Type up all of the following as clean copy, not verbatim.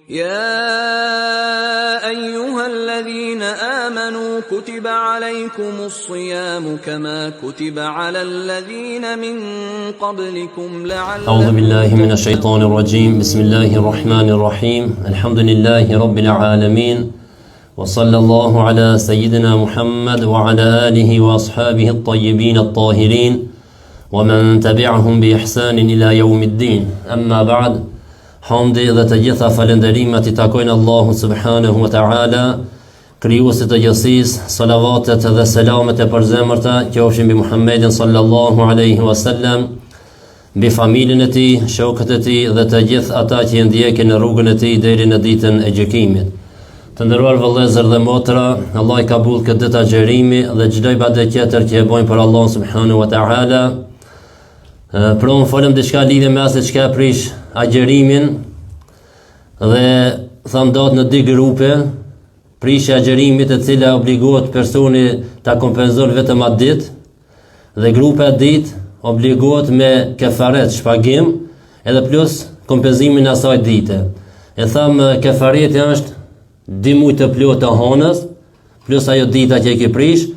يا أيها الذين آمنوا كتب عليكم الصيام كما كتب على الذين من قبلكم لعلكم أعوذ بالله من الشيطان الرجيم بسم الله الرحمن الرحيم الحمد لله رب العالمين وصلى الله على سيدنا محمد وعلى آله وأصحابه الطيبين الطاهرين ومن تبعهم بإحسان إلى يوم الدين أما بعد Hamdi dhe të gjitha falenderimet I takojnë Allahu subhanahu wa ta'ala, krijuesit të gjësisë, salavatet dhe selamet e përzemërta qofshin mbi Muhammedin sallallahu alaihi wasallam, mbi familjen e tij, shokët e tij dhe të gjithë ata që ndjekin në rrugën e tij deri në ditën e gjykimit. Të nderuar vëllezër dhe motra, Allah I kabul këtë ditë agjerimi dhe çdo ibadet tjetër që e bojnë për Allah subhanahu wa ta'ala. Për unë folëm diçka lidhje me asë çka prish agjerimin dhe tham dot në dy grupe, prishja e agjerimit e cila obligohet personi ta kompenzon vetëm atë ditë dhe grupe e ditë obligohet me kefaret, shpagim edhe plus kompenzimin e asaj dite. E tham kefareti është 2 muaj të plot të honës plus ajo dita që e ke prish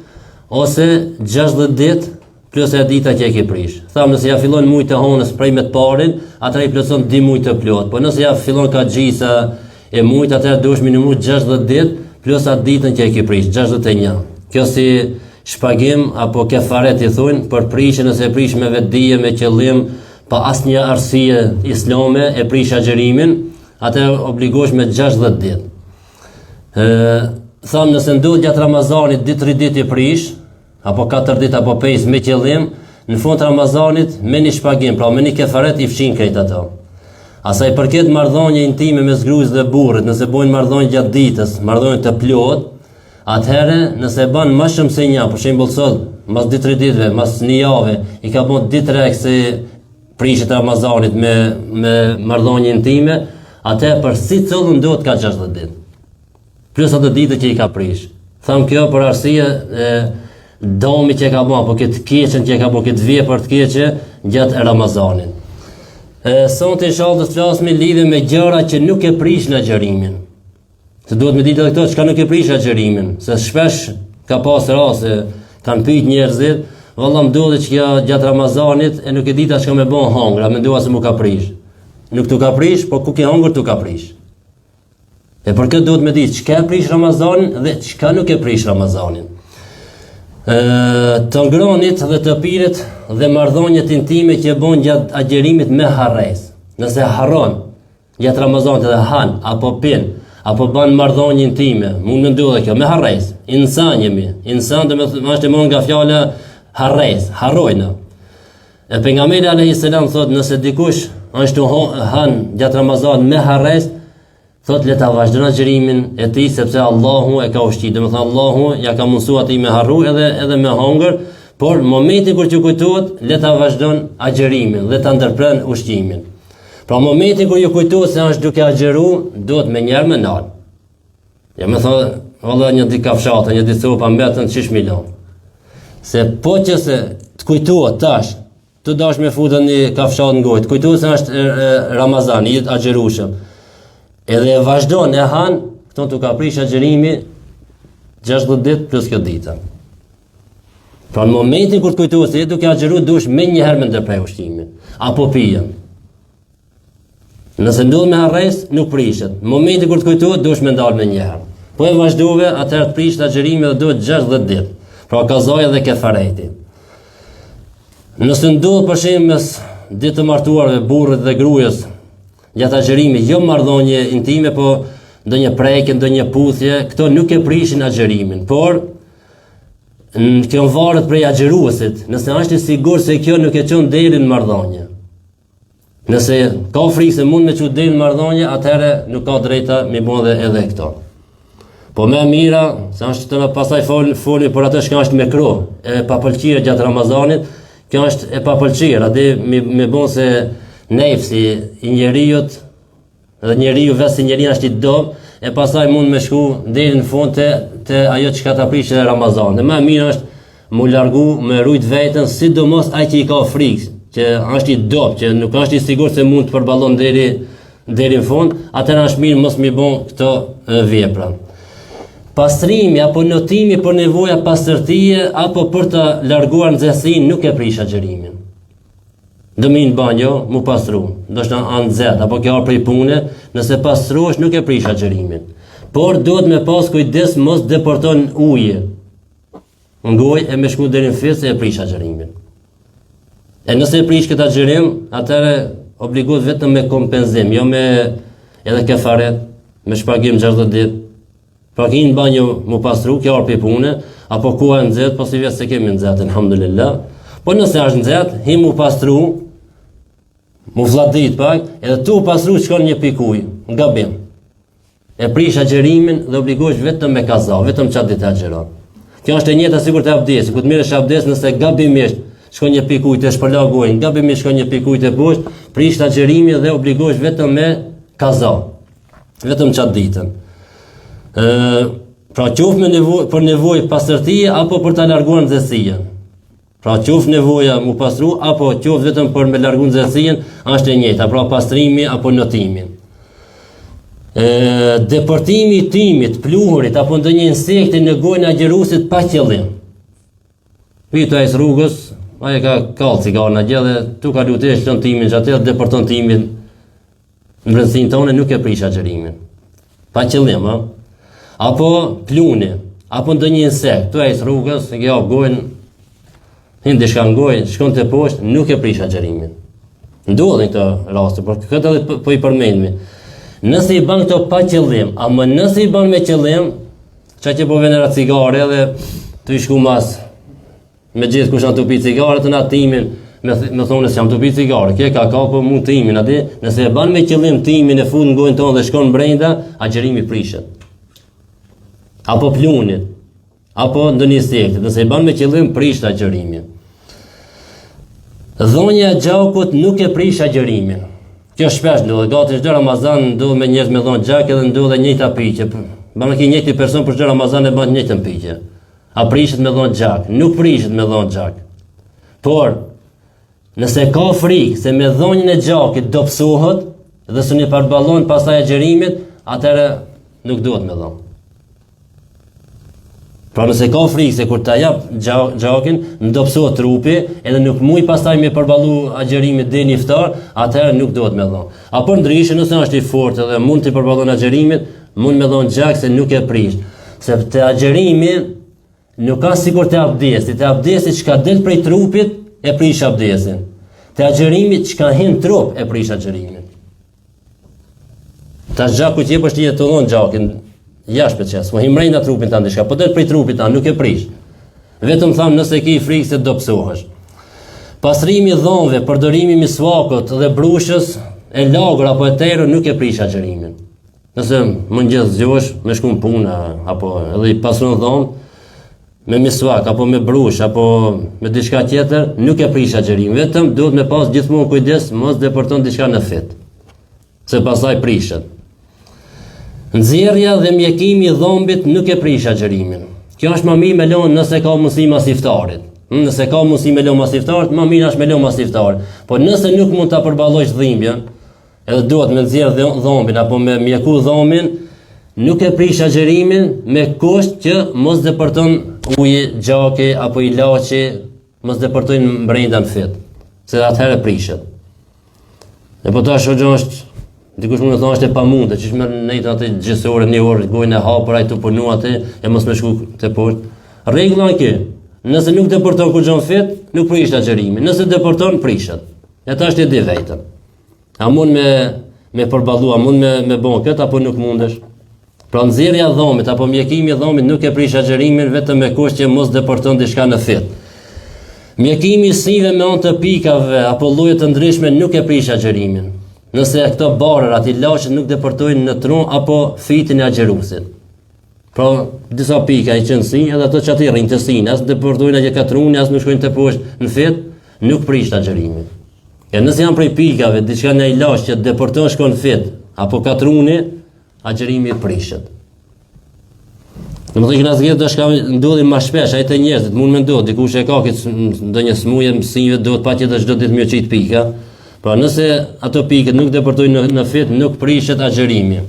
ose 60 ditë plus e dita që e ke prish. Tham nëse ja fillon muaj të honës prej me të parin, atëra I plotson 2 muaj të plot. Po nëse ja fillon ka gjisa e muajt, atëra duhesh minimum 60 ditë plus atë ditën që e ke prish, 61. Kjo si shpagim apo kefaret I thonë për prishje nëse e prish me vetdije, me qëllim, pa asnjë arsye islame e prish agjerimin, atëra obligohesh me 60 ditë. Tham nëse ndodh gjatë Ramazanit 2-3 ditë I prish, apo 4 ditë apo 5 me qëllim, në fund të Ramazanit me një shpagim, pra me një kefaret I fshin krejt ato. Asaj përket marrëdhënie intime mes gruas dhe burrit, nëse bojnë marrëdhënie gjatë ditës, marrëdhënie të plot, atëherë nëse bën më shumë se një, për shembull sot, mas 2-3 ditëve, mas një jave, I ka bën ditë rekse prishjet e Ramazanit me marrëdhënie intime, atëherë për si cëllën duhet ka 60 ditë. Plus ato ditë që I ka prish. Tham kjo për arsye domi që e ka bën, apo këtë keqen që e ka bën, këtë vepër të keqe gjatë Ramazanit. Sot inshallah do të flasim lidhje me gjëra që nuk e prishin agjerimin. Se duhet me ditë edhe këto çka nuk e prishin agjerimin, se shpesh ka pas raste kanë pyet njerëzit, valla më duhet që gjatë Ramazanit e nuk e dita çka më bën hangra, mendova se më ka prish. Nuk tu ka prish, po ku ke hangur tu ka prish. E për këtë duhet me ditë çka e prish Ramazanin dhe çka nuk e prish Ramazanin. Të ngronit dhe të pirit dhe marrëdhëniet intime që bën gjatë agjerimit me harres. Nëse harron gjatë Ramazanit dhe han apo pin apo bën marrëdhënie intime, mund të ndodhë kjo me harres. Insan jemi. Insan do të thotë është nga fjala harres, harrojna. E pejgamberi alayhis salam thotë nëse dikush është han gjatë Ramazanit me harres, thot le ta vazhdon agjerimin e tij sepse Allahu e ka ushqit. Do të thonë Allahu ja ka mundsuar atij me harru edhe me hongër, por momentin kur që kujtohet le ta vazhdon agjerimin dhe ta ndërpren ushqimin. Pra momentin kur ju kujtohet se është duke agjeru, duhet me njerë me nal. Ja më thonë, valla një ditë kafshata, një ditë sopa mbetën çish milion. Se po që se të kujtohet tash, të dash me futën një kafshat në gojë, kujtohet se është Ramazan, I agjerueshëm. Edhe vazhdon e han, këto tu ka prish agjerimi 60 ditë plus kjo dita. Pra në momentin kur të kujtohet se duke agjeru, duhesh me njëherë me ndërprej ushqimin, apo pijen. Nëse ndodh me harres, nuk prishet. Në momentin kur të kujtohet, duhesh me ndalë me njëherë. Po e vazhdove, atëherë të prishet agjerimi dhe duhet 60 ditë. Pra kazaja dhe kefareti. Nëse ndodh për shembull mes ditë të martuarve, burrit dhe gruajës, gjatë agjerimi, jo marrëdhënie intime, po ndonjë prekje, ndonjë puthje, këto nuk e prishin agjerimin, por kjo varet prej agjeruesit, nëse është I sigurt se kjo nuk e çon deri në marrëdhënie. Nëse ka frikë se mund me çu deri në marrëdhënie, atëherë nuk ka drejta me bën edhe këto. Po më mira, se është të pastaj foli për atë që është me kro, e papëlqyer gjatë Ramazanit, kjo është e papëlqyer, atë me bën se nefsi I njeriut dhe njeriu vetë si njeri është I dom, e pastaj mund me shku deri në fund te ajo që ka ta prishë në Ramazan. Dhe më mirë është mu largu me rujt veten, sidomos ai që I ka frikë, që është I dop, që nuk është I sigurt se mund të përballon deri deri në fund, atëherë është mirë mos mi bën këto vepra. Pastrimi apo notimi për nevoja pastërtie apo për të larguar nxehtësinë nuk e prish agjërimin. Dëmi në banjo, mu pastru, ndoshta anë nxehtë apo kjo prej pune, nëse pastruhesh nuk e prish agjërimin. Por duhet me pas kujdes mos deporton ujë. Ngoj e me shku deri në fytyrë se e prish agjërimin. E nëse e prish këtë agjërim, atëherë obligohet vetëm me kompenzim, jo me edhe kefaret, me shpagim 60 ditë. Pra ki në banjo mu pastru, kjo arë për pune, apo kuha e nxehtë, po si vjetë se kemi nxehtë, alhamdulillah. Po nëse është nxehtë, hi mu pastru, mu vladit pak, edhe tu pastru qëkon një pikuj, në gabim. E prish agjerimin dhe obligohesh vetëm me kaza, vetëm qatë ditë agjeron. Kjo është e njëjta sikur të abdesi, ku të mirësh abdes nëse gabimisht shkon një pikuj të shpërlagojnë, gabimisht shkon një pikuj të poshtë, prish agjerimin dhe obligohesh vetëm me kaza, vetëm qatë ditën. Pra qoftë për nevojë pastërtie apo për ta larguar nxehtësinë. Pra qoftë nevoja mu pastru apo qoftë vetëm për me largu nxehtësinë, është e njëjta, pra pastrimi apo notimin. Deportimi i timit, pluhurit apo ndonjë insekti në gojën e agjeruesit pa qëllim. Pita ai rrugës, ai ka kallë cigare në gjë dhe tu ka lutesh ton timin gjatë deporton timin. Në brendsinë tonë nuk e prish agjerimin. Pa qëllim, ha? Apo pluni, apo ndonjë insekt, tu ai rrugës, e ka gojën, hindi shkan gojë, shkon te poshtë, nuk e prish agjerimin. Ndodhin këto raste, por këtë edhe po i përmendmi. Nëse i bën këto pa qëllim, ama nëse i bën me qëllim, çka që po vjen ra cigare edhe tu i shku mas me gjithë kush janë tupi cigare të natimin, me thonë se jam tupi cigare, kje ka po mund timin aty, nëse e bën me qëllim timin e fut në gojën tonë dhe shkon brenda, agjerimi prishet. Apo plunit, apo ndonjë insekti, nëse i bën me qëllim prisht agjerimin. Dhonja e gjakut nuk e prish agjerimin. Kjo shpesh ndodhet, gati çdo Ramazan ndodh me njerëz me dhon gjak edhe ndodh e njëjta piqe. Bën që njëjti person për çdo Ramazan e bën të njëjtën piqe. A prishet me dhon gjak? Nuk prishet me dhon gjak. Por nëse ka frikë se me dhonjën e gjakit do psohet dhe s'u përballon pastaj agjerimit, atëherë nuk duhet me dhon. Pra nëse ka frikë se kur ta jap gjakin, ndopsohet trupi, edhe nuk muj pastaj me përballu agjerimit deri në iftar, atëherë nuk duhet me dhon. Apo ndryshe nëse është i fortë dhe mund të përballon agjerimit, mund me dhon gjak se nuk e prish. Sepse agjerimi nuk ka sikur te abdesi. Te abdesi çka del prej trupit e prish abdesin. Te agjerimi çka hin trup e prish agjerimin. Tash gjaku që jep është i të dhon gjakin. Jashtë pëtjes, më himrejnë a trupin të ndishka, po del prej trupit ta, nuk e prish. Vetëm thamë nëse ki frikë se do psohesh. Pastrimi dhonëve, përdorimi misvakut dhe brushës, e lagër apo e terë nuk e prish agjerimin. Nëse më ngjesh zgjohesh me shku në punë, apo edhe i pastron dhomë, me misvak, apo me brush, apo me diçka tjetër, nuk e prish agjerimin. Vetëm duhet me pas gjithmonë kujdes, mos deporton diçka në fit, se pastaj prishet. Nxjerrja dhe mjekimi i dhombit nuk e prish agjerimin. Kjo është më mirë me lënë nëse ka mundësi mas iftarit. Nëse ka mundësi me lënë mas iftarit, më mirë është me lënë mas iftarit. Po nëse nuk mund ta përballojsh dhimbjen, edhe duhet me nxjerr dhombin apo me mjeku dhombin, nuk e prish agjerimin me kusht që mos deporton uji, gjaki apo ilaçi, mos deportojnë brenda në fit. Se atëherë prishet. E po tash është dikush mund të thonë është e pamundë, që më nejtë atë gjithësore, një orë, gojnë e hapër, ai të punu atë, e mos me shku të poshtë. Rregulla në kjo, nëse nuk deporton kur gjon fit, nuk prish agjerimin. Nëse deporton, prishet. E ta është e di vetën. A mund me përballu, a mund me bon këtë, apo nuk mundesh? Pra nxjerrja e dhomit, apo mjekimi i dhomit nuk e prish agjerimin vetëm me kusht që mos deporton diçka në fit. Mjekimi i sive me anë të pikave, apo lloje të ndryshme nuk e prish agjerimin. Nëse këto barër ati laqët nuk deportojnë në tron apo fitin e agjerusit. Pra, disa pika i qenë si, edhe ato që ati rrinë të sinë, asë deportojnë a gjeka truni, asë nuk shkojnë të poshtë në fit, nuk prisht agjerimin. E nëse janë prej pikave, diçka në i laqët që deportojnë shkojnë në fit, apo ka truni, agjerimi prishet. Në më thënë që nësë gjithë do shka ndodhin ma shpesh, a i të njerëzit, mund me ndodh, dikush e ka këtë ndonjë smuje mësive, do të pa tjetë çdo ditë më qit pika. Pra nëse ato pikët nuk deportojnë në fit, nuk prishet agjërimi.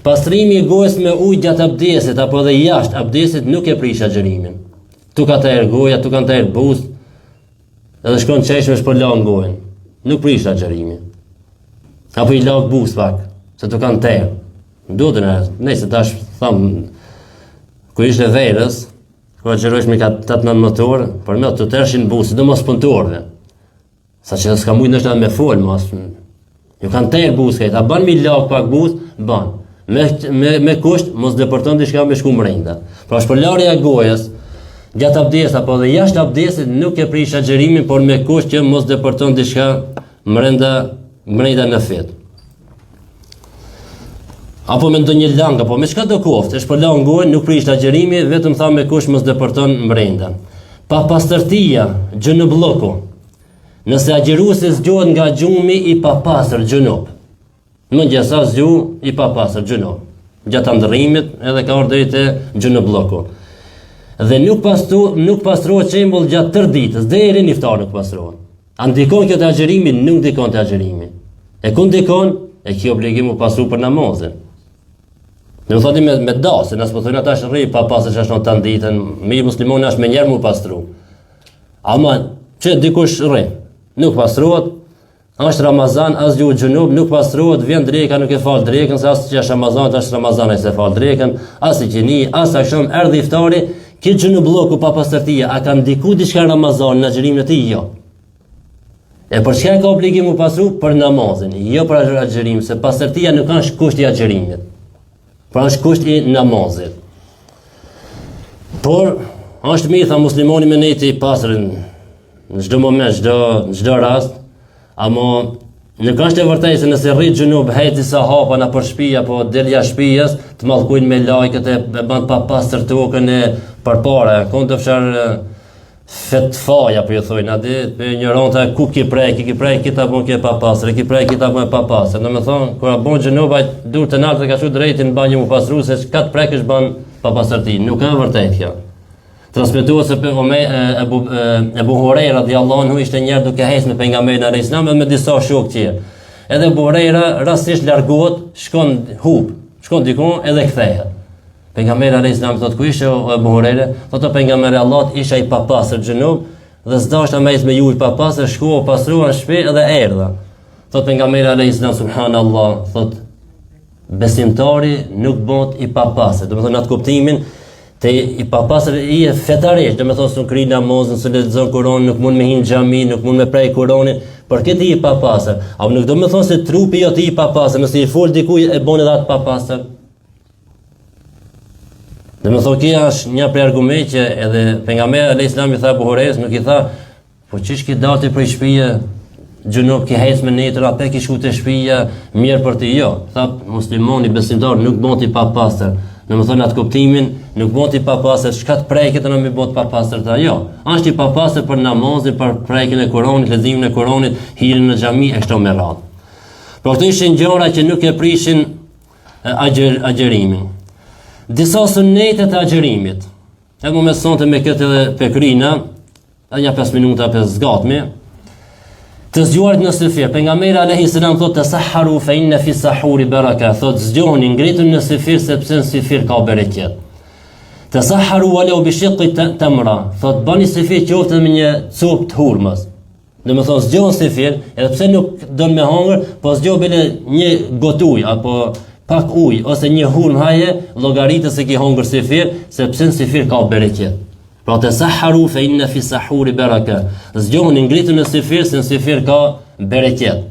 Pastrimi i gojës me ujë gjatë abdesit apo dhe jashtë abdesit nuk e prish agjërimin. Tu ka të erë goja, tu ka të erë buzë, edhe shkon qeshme shpërlan gojën. Nuk prish agjërimi. Apo i lag buzë pak, se tu ka të erë. Duhet nëse tash thamë, kur ishte verës, kur agjerojsh me 8-9 motor, për me të tërshin buzë, do mos punëtorëve. Sa që s'ka mujtë nështë me folë, mos. Ju kanë tërë buzë kajtë, a ban mi lag pak buzë, ban. Me kusht, mos deporton diçka me shku mrenda. Pra shpërlarja e gojës, gjatë abdesit apo dhe jashtë abdesit nuk e prish agjërimin, por me kusht që mos deporton diçka mrenda në fit. Apo me ndonjë lang, apo me çka do koftë, e shpërlan gojën, nuk prish agjërimi, vetëm tha me kusht mos deporton mrenda. Pa pastërtia, gjunubllëku. Nëse agjëruesi zgjohet nga gjumi i papastër gjunub. Në gjasa zgju i papastër gjunub. Gjatë ndërrimit edhe ka ardhur te gjunubllëku. Dhe nuk pastrohet çembull gjatë tërë ditës, deri në iftar nuk pastrohet. A ndikon kjo te agjërimi? Nuk ndikon te agjërimi. E ku ndikon? E ki obligim u pastru për namazin. Në më thoti me dasë, nësë po thujnë ata është rri pa pasër që është në të nditën, mi muslimoni është me njerë mu pastru. Ama që dikush rri, nuk pastruat, është Ramazan, as gjuhë gjunub, nuk pastruat, vjen dreka, nuk e falë drekën, se asë që është Ramazan, është Ramazan e se falë drekën, asë i qeni, asë akshëm, erdhi iftari, këtë gjunub bloku pa pastërtia, a ka ndiku diçka Ramazan në agjërimin e tij? Jo. E për çka ka obligim u pastru? Për namazin, jo për agjërim, se pastërtia nuk është kusht i agjërimit. Pra është kusht i namazit. Por është mirë tha muslimoni me nejti i pastrin në çdo moment, në çdo rast, ama nuk është e vërtetë se nëse rrit gjunub heci sa hapa na për shtëpi apo del jashtë shtëpis, të mallkujnë me lajket e bën pa pastër tokën e përpara, konto fshar fetfaja për ju thojnë, adi për një ronta ku ki prej kita bon ke pa pasër, ki prej kita bon e pa pasër. Në me thonë, kura bon gjënoba dur të nalë të ka shu drejtin banjë mu pasru, se ka të prek është ban pa pasër ti. Nuk e vërtet kjo. Transmetuat se Ebu Hurejra radiallahu anhu ishte njerë duke hes me pejgamberin alayhis salam dhe me disa shok tjerë. Edhe Ebu Hurejra rastisht largohet, shkon dikun edhe kthehet. Pejgamberi alayhis salam thotë ku ishte Ebu Hurejra, thotë pejgamberi Allahut isha i papastër gjunub dhe s'dashta me ecë me ujë papastër, shkova pastrua në shtëpi edhe erdha. Thotë pejgamberi alayhis salam subhanallahu, thotë besimtari nuk bëhet i papastër. Do të thonë atë kuptimin te i papastër i fetarisht, do të thonë s'u kri namazin, s'u lexon Kur'anin, nuk mund me hin xhami, nuk mund me prej Kur'anin, por këtë i papastër. Apo nuk do të thonë se trupi jot i papastër, nëse i fol dikujt e bën edhe atë papastër. Dhe me thonë kia është një prej argument që edhe pejgamberi alayhis salam i tha Abu Hurajrës, nuk i tha, po çish ki dalti prej shtëpia, gjunub ki hec me netër, apo ki shku te shtëpia, mirë për ti, jo. Tha muslimani besimtar nuk bëhet i papastër. Në më thonë atë kuptimin, nuk bëhet i papastër, çka të preket në mi bëhet papastër ta, jo. Është i papastër për namazin, për prekjen e Kuranit, leximin e Kuranit, hyrjen në xhami e kështu me radhë. Por këto ishin gjëra që nuk e prishin agjërimin. Disa sunnete të agjërimit. E mu me sonte me këtë edhe pekrina, edhe një 5 minuta për zgatmi, të zgjuarit në sefir. Pejgamberi alayhis salam thotë tasahharu fa inna fi sahuri baraka, thotë zgjohuni ngritun në sefir sepse në sefir ka bereqet. Tasahharu walau bi shiqqi tamra, thotë bani sefir qoftë me një copë të hurmës. Do të thonë zgjohon sefir, edhe pse nuk don me hangër, po zgjoh bile një gotë ujë apo pak ujë ose një hurmë haje, llogaritës se ki hongër sefir, sepse në sefir ka bereqet. Pra të saharu fe inna fi sahuri baraka. Zgjohuni ngritën në sefir, se në sefir ka bereqet.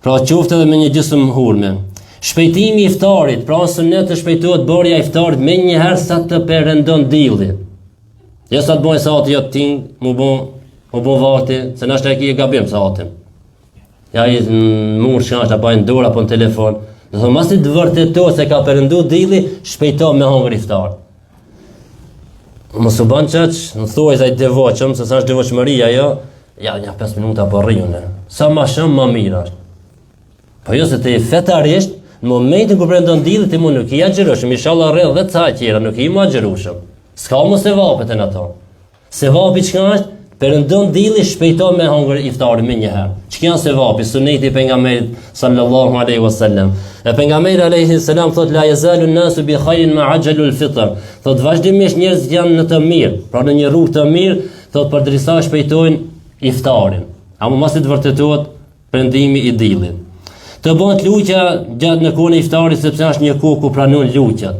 Pra qoftë edhe me një gjysmë hurme. Shpejtimi i iftarit, pra në sunet të shpejtohet bërja i iftarit me njëherë sa të perëndon dielli. Jo sa të bojë saati jo ting, mu bon vakti, se nështë e ki e gabim saatin. Ja i murë që është apo e në dorë apo në telefon. Dhe thonë, masi të vërtetohet se ka përëndu dielli, shpejto me hongër iftar. Mos u bën çaq, në thuaj se ai devoqëm, se sa është devoqëmëria jo, ja 5 minuta po rriune. Sa më shumë më mirë është. Po jo se ti fetarisht, në momentin kur përëndon dielli ti mund nuk i agjëroshëm, inshallah rreth 10 sa tjera, nuk i më agjëroshëm. S'ka mos se vapet në ato. Se vapi çka është? Perëndon dilli shpejto me hongër iftarin më një herë. Çka janë sevapi suneti pejgamberit sallallahu alaihi wasallam. E pejgamberi alaihi salam thot la yazalu an-nasu bi khairin ma ajalu al-fitr. Thot vazhdimisht njerëzit janë në të mirë, pra në një rrugë të mirë, thot përderisa shpejtojnë iftarin. Ama mos të vërtetohet perëndimi i dillit. Të bëhet luqja gjatë në kohën e iftarit sepse është një kohë ku pranon luqjat.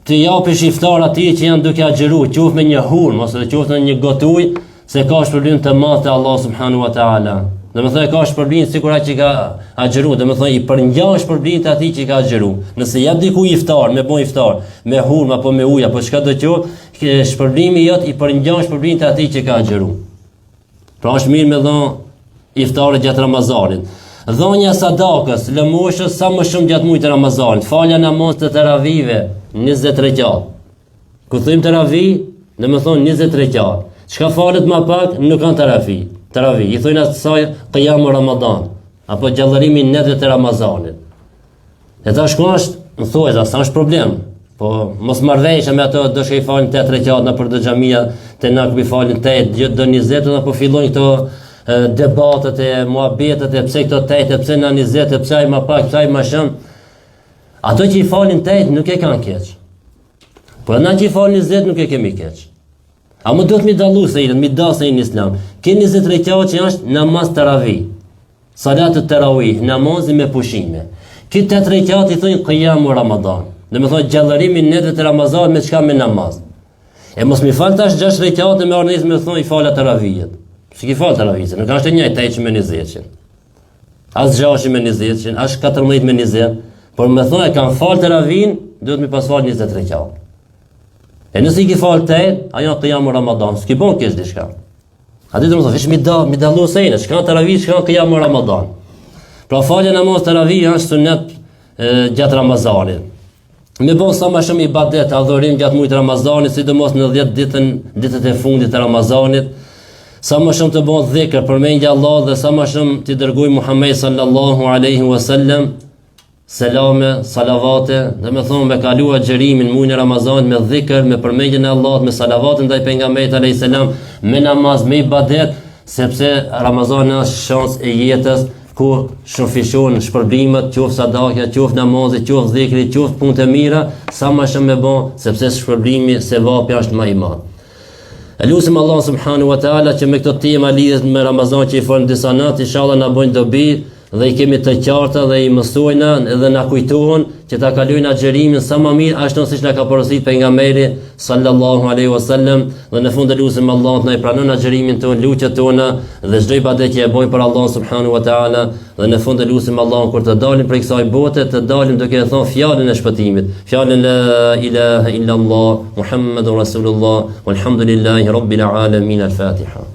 Të japish iftar atij që janë duke agjëruar, qoftë me një hurmë ose qoftë në një gotuj, se ka shpërblim të madh te Allah subhanahu wa taala. Domethënë ka shpërblim sikur ai që ka agjëruar, domethënë i përngjan shpërblimin të atij që ka agjëruar. Nëse jap diku iftar, me bon iftar, me hurmë apo me ujë apo çka do të qoftë, shpërblimi jot i përngjan shpërblimin të atij që ka agjëruar. Pra është mirë me dhon iftarë gjatë Ramazanit. Dhonja sadakës, lëmoshës sa më shumë gjatë muajit të Ramazanit. Falja namaz të teravive 20 rekat. Ku thojmë teravi, domethënë 20 rekat. Çka falet më pak nuk kanë teravi. Teravi, i thojnë asaj qiyam Ramadan, apo gjallërimi në netët e Ramazanit. E tash ku është, më thuaj, sa është problem. Po mos marrveshje me ato do shkoj falin 8 rekat në për xhamia, te na ku falin 8 do 20 apo fillojnë këto debatet e muhabetet e pse këto 8, pse na 20, pse ai më pak, pse ai më shumë. Ato që i falin 8 nuk e kanë keq. Po na që i falin 20 nuk e kemi keq. A më duhet mi dallu se mi dasë në Islam. Ke 20 rekat që është namaz taravih. Salatut tarawih, namazi me pushime. Ki 8 rekat i thonë qiyam Ramadan. Domethënë gjallërimi në netët e Ramazanit me çka me namaz. E mos mi fal tash 6 rekat me orënis me thonë i fala taravijet. Si ki falë taravijit, nuk është e njëjtë 8 me 20. As 6 me 20, as 14 me 20. Por me thonë e kanë falë taravin, duhet mi pas falë 20 rekat. E nëse i ki falë 8, ajo qiyam Ramadan, s'ki bon kesh diçka. A ditë më thonë, vish mi dallu sejnë, shkan taravih, shkan qiyam Ramadan. Pra falja namaz taravih është sunet gjatë Ramazanit. Me bon sa më shumë ibadet, adhurim gjatë muajit Ramazanit, sidomos në 10 ditët e fundit të Ramazanit. Sa më shumë të bëhet dhikr, përmendje Allah dhe sa më shumë të dërgoj Muhammed sallallahu alaihi wasallam selame, salavate, dhe me thonë me kalua xherimin muajin e Ramazanit me dhikr, me përmendjen e Allahut, me salavate ndaj pejgamberit alayhis salam, me namaz, me ibadet, sepse Ramazani është shans e jetës ku shufishon shpërblimet, qoftë sadaka, qoftë namazi, qoftë dhikri, qoftë punë të mira, sa më shumë me bën, sepse shpërblimi sevapi është më i madh. Lutim Allah subhanahu wa taala që me këtë temë lidhet me Ramazan që i folën disa natë, inshallah na bëjnë dobi dhe i kemi të qarta dhe i mësojnë edhe na kujtohen që ta kalojnë agjërimin sa më mirë ashtu siç na ka porositur pejgamberi sallallahu alaihi wasallam dhe në fund lutim Allah të na i pranon agjërimin ton, lutjet tona dhe çdo ibadet që e bëjmë për Allah subhanahu wa taala dhe në fund lutim Allah kur të dalim prej kësaj bote të dalim duke thënë fjalën e shpëtimit, fjalën la ilaha illa Allah Muhammadur Rasulullah walhamdulillahi rabbil alamin al-Fatiha.